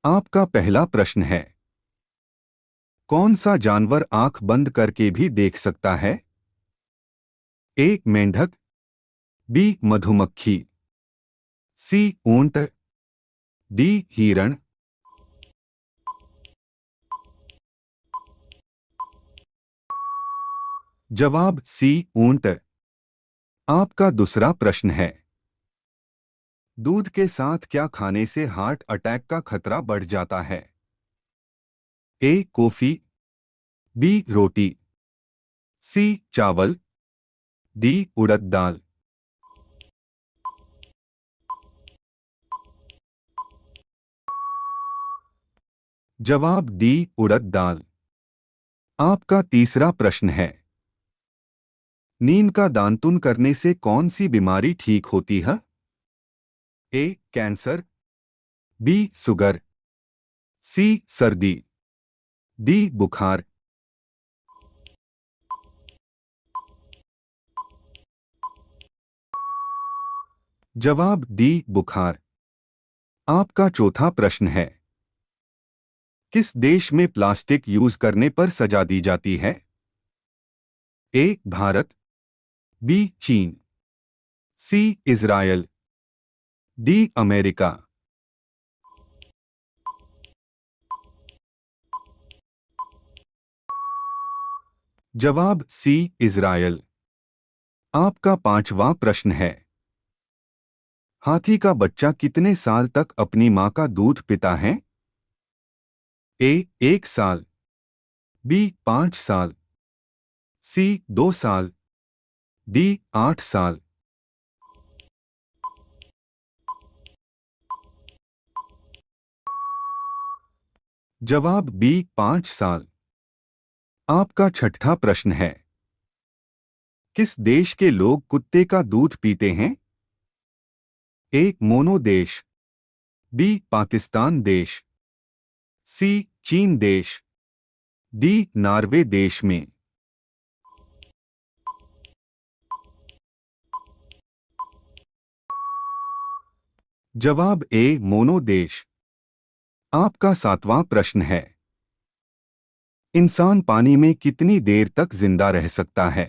आपका पहला प्रश्न है, कौन सा जानवर आंख बंद करके भी देख सकता है? ए मेंढक, बी मधुमक्खी, सी ऊंट, डी हिरण। जवाब सी ऊंट। आपका दूसरा प्रश्न है, दूध के साथ क्या खाने से हार्ट अटैक का खतरा बढ़ जाता है? ए कॉफी, बी रोटी, सी चावल, डी उड़द दाल। जवाब डी उड़द दाल। आपका तीसरा प्रश्न है, नीम का दांतुन करने से कौन सी बीमारी ठीक होती है? ए कैंसर, बी शुगर, सी सर्दी, डी बुखार। जवाब डी बुखार। आपका चौथा प्रश्न है, किस देश में प्लास्टिक यूज करने पर सजा दी जाती है? ए भारत, बी चीन, सी इजरायल, डी अमेरिका। जवाब सी इजरायल। आपका पांचवा प्रश्न है, हाथी का बच्चा कितने साल तक अपनी मां का दूध पीता है? ए 1 साल, बी 5 साल, सी 2 साल, डी 8 साल। जवाब बी 5 साल। आपका छठा प्रश्न है, किस देश के लोग कुत्ते का दूध पीते हैं? ए मोनो देश, बी पाकिस्तान देश, सी चीन देश, डी नॉर्वे देश में। जवाब ए मोनो देश। आपका सातवां प्रश्न है, इंसान पानी में कितनी देर तक जिंदा रह सकता है?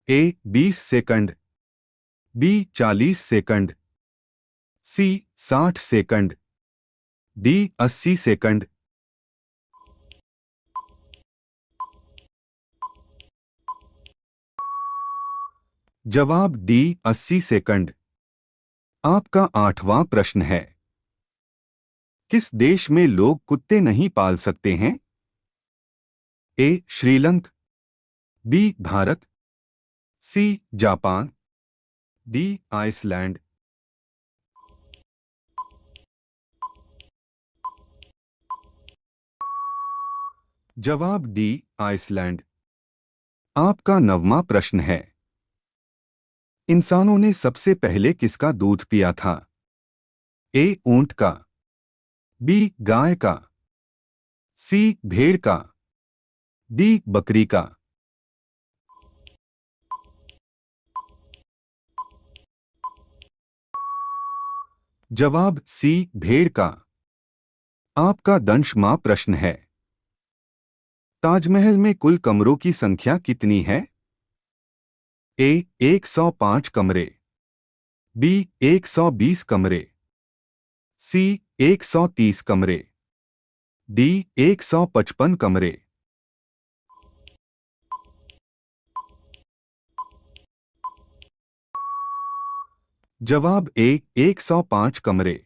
ए 20 सेकंड, बी 40 सेकंड, सी 60 सेकंड, डी 80 सेकंड। जवाब डी 80 सेकंड। आपका आठवां प्रश्न है, किस देश में लोग कुत्ते नहीं पाल सकते हैं? ए श्रीलंका, बी भारत, सी जापान, डी आइसलैंड। जवाब डी आइसलैंड। आपका नववां प्रश्न है, इंसानों ने सबसे पहले किसका दूध पिया था? ए ऊंट का, बी गाय का, सी भेड़ का, डी बकरी का। जवाब सी भेड़ का। आपका दंशमा प्रश्न है, ताजमहल में कुल कमरों की संख्या कितनी है? ए 105 कमरे, बी 120 कमरे, सी 130 कमरे, डी 155 कमरे। जवाब ए 105 कमरे।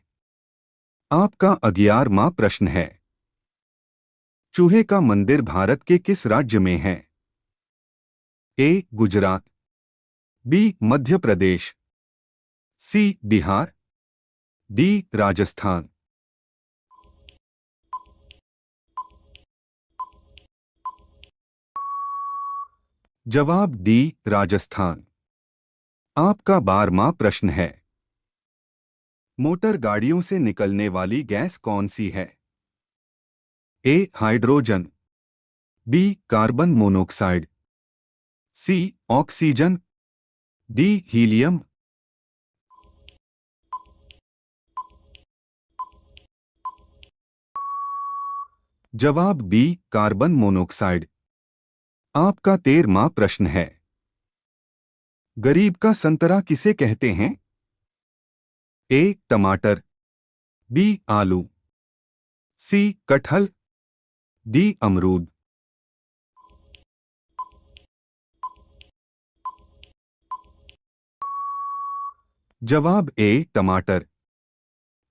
आपका 11वां प्रश्न है, चूहे का मंदिर भारत के किस राज्य में है? ए गुजरात, बी मध्य प्रदेश, सी बिहार, डी राजस्थान। जवाब डी राजस्थान। आपका 12वां प्रश्न है, मोटर गाड़ियों से निकलने वाली गैस कौन सी है? ए हाइड्रोजन, बी कार्बन मोनोऑक्साइड, सी ऑक्सीजन, डी हीलियम। जवाब बी कार्बन मोनोऑक्साइड। आपका 13वां प्रश्न है। गरीब का संतरा किसे कहते हैं? ए टमाटर, बी आलू, सी कटहल, डी अमरूद। जवाब ए टमाटर।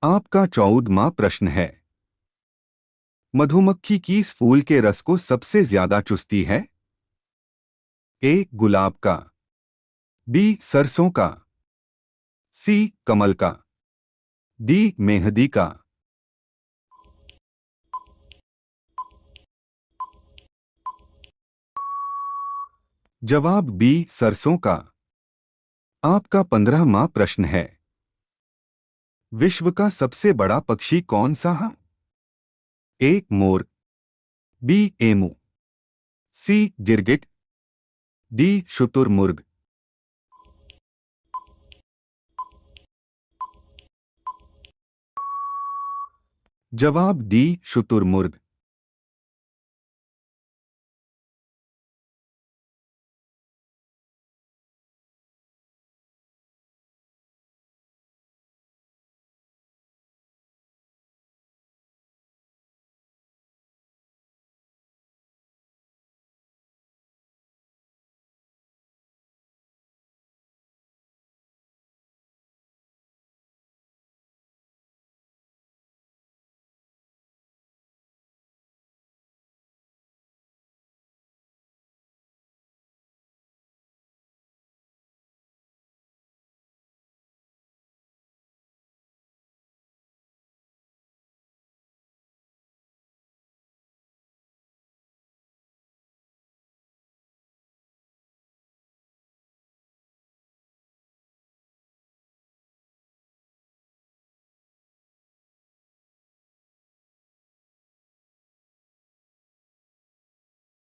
आपका 14वां प्रश्न है। मधुमक्खी किस फूल के रस को सबसे ज्यादा चूसती है? ए गुलाब का, बी सरसों का, सी कमल का, डी मेहंदी का। जवाब बी सरसों का। आपका 15वां प्रश्न है। विश्व का सबसे बड़ा पक्षी कौन सा है? ए मोर, बी एमू, सी गिरगिट, डी शुतुरमुर्ग। जवाब डी शुतुरमुर्ग।